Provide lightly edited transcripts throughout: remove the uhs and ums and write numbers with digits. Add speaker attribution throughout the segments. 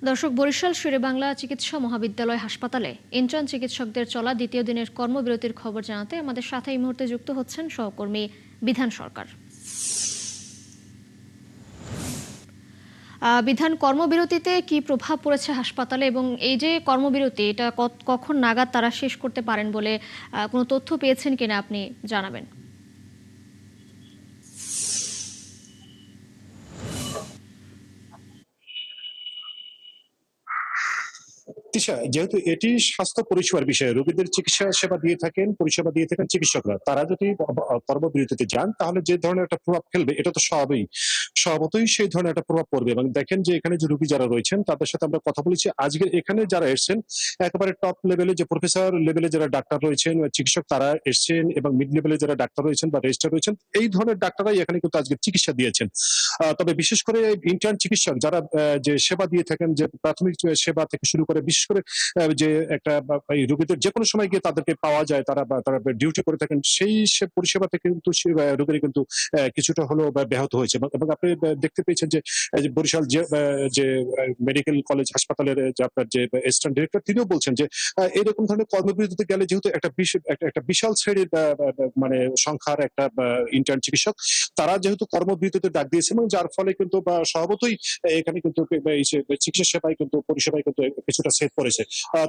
Speaker 1: দর্শক, বরিশাল শেরেবাংলা চিকিৎসা মহাবিদ্যালয় হাসপাতালে ইন্টার্ন চিকিৎসকদের চলা দ্বিতীয় দিনের কর্মবিরতির খবর জানাতে আমাদের সাথে এই মুহূর্তে যুক্ত হচ্ছেন সহকর্মী বিধান সরকার। বিধান, কর্মবিরতিতে কি প্রভাব পড়েছে হাসপাতালে এবং এই যে কর্মবিরতি এটা কখন নাগাদ তারা শেষ করতে পারেন বলে কোনো তথ্য পেয়েছেন কিনা আপনি জানাবেন।
Speaker 2: তিশা, যেহেতু এটি স্বাস্থ্য পরিষেবার বিষয়, রোগীদের চিকিৎসা সেবা দিয়ে থাকেন, পরিষেবা দিয়ে থাকেন চিকিৎসকরা। তারা যদি কর্মবিরতিতে যান তাহলে যে ধরনের একটা প্রভাব ফেলবে এটা তো স্বভাবতই সেই ধরনের একটা প্রভাব পড়বে। এবং দেখেন যে এখানে যে রোগী যারা রয়েছেন তাদের সাথে আমরা কথা বলেছি। আজকের এখানে যারা এসছেন একেবারে টপ লেভেলে, যে প্রফেসর লেভেলে যারা ডাক্তার রয়েছেন চিকিৎসক তারা এসছেন, এবং মিড লেভেলে যারা ডাক্তার রয়েছেন বা রেজিস্ট্রার রয়েছেন, এই ধরনের ডাক্তাররাই এখানে কিন্তু আজকে চিকিৎসা দিয়েছেন। তবে বিশেষ করে ইন্টার্ন চিকিৎসক যারা যে সেবা দিয়ে থাকেন, যে প্রাথমিক সেবা থেকে শুরু করে, বিশেষ করে যে একটা এই রোগীদের যে কোনো সময় গিয়ে তাদেরকে পাওয়া যায়, তারা ডিউটি করে থাকেন, সেই পরিষেবা থেকে কিন্তু রোগীরা কিন্তু কিছুটা হলেও ব্যাহত হয়েছে। এবং আপনি দেখতে পেয়েছেন যে যে বরিশাল যে মেডিকেল কলেজ হাসপাতালের যে আপনার যে অ্যাসিস্ট্যান্ট ডিরেক্টর, তিনিও বলছেন যে এরকম ধরনের কর্মবিরতিতে গেলে যেহেতু একটা বিশাল শ্রেণীর মানে সংখ্যার একটা ইন্টার্ন চিকিৎসক, তারা যেহেতু কর্মবিরতিতে ডাক দিয়েছে, এবং যার ফলে কিন্তু স্বভাবতই এখানে কিন্তু এই যে চিকিৎসা সেবায় কিন্তু পরিষেবায় কিন্তু কিছুটা সেট করেছে।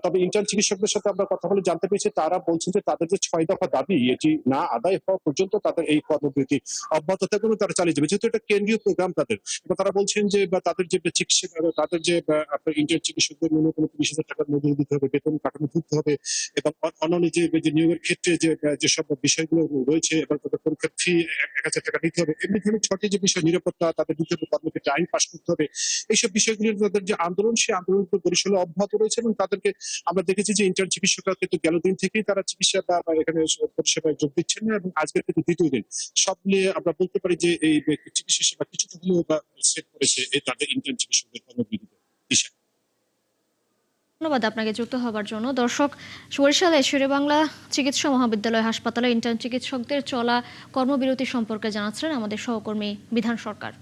Speaker 2: তবে ইন্টার্ন চিকিৎসকদের সাথে আমরা কথা বলে জানতে পেরেছি, তারা বলছেন যে তাদের যে ৬ দফা দাবি এটি না আদায় হওয়া পর্যন্ত তাদের এই কর্মবিরতি অব্যাহত থাকবে এবং তারা চালিয়ে যাবে, যেহেতু এটা কেন্দ্রীয় প্রোগ্রাম তাদের। এবং তারা বলছেন যে তাদের যে চিকিৎসা, তাদের যে আপনার ইন্টার্ন চিকিৎসকদের ন্যূনতম ৩০,০০০ টাকার মজুরি দিতে হবে, বেতন কাঠামো দিতে হবে, এবং অন্যান্য যে নিয়োগের ক্ষেত্রে যেসব বিষয়গুলো রয়েছে, এবং তাদের পরীক্ষার ফি ১,০০০ টাকা দিতে হবে, এমনি ধরনের ৬টি যে বিষয়, নিরাপত্তা তাদের দিতে হবে, কর্মক্ষেত্রে আইন পাশ করতে হবে, এইসব বিষয়গুলির তাদের যে আন্দোলন, সেই আন্দোলন বরিশালে অব্যাহত রয়েছে। এবং তাদেরকে আমরা দেখেছি যে ইন্টার্ন চিকিৎসকরা কিন্তু গেল দিন থেকেই তারা চিকিৎসা বা এখানে পরিষেবায় যোগ দিচ্ছেন না, এবং আজকের কিন্তু দ্বিতীয় দিন। সব মিলিয়ে আমরা বলতে পারি যে এই চিকিৎসা সেবা কিছুটা হলেও সেট করেছে এই তাদের ইন্টার্ন চিকিৎসকদের কর্মবিরতিতে।
Speaker 1: ধন্যবাদ আপনাকে যুক্ত হবার জন্য। দর্শক, বরিশালে শেরেবাংলা চিকিৎসা মহাবিদ্যালয় হাসপাতালে ইন্টার্ন চিকিৎসকদের চলা কর্মবিরতি সম্পর্কে জানাচ্ছিলেন আমাদের সহকর্মী বিধান সরকার।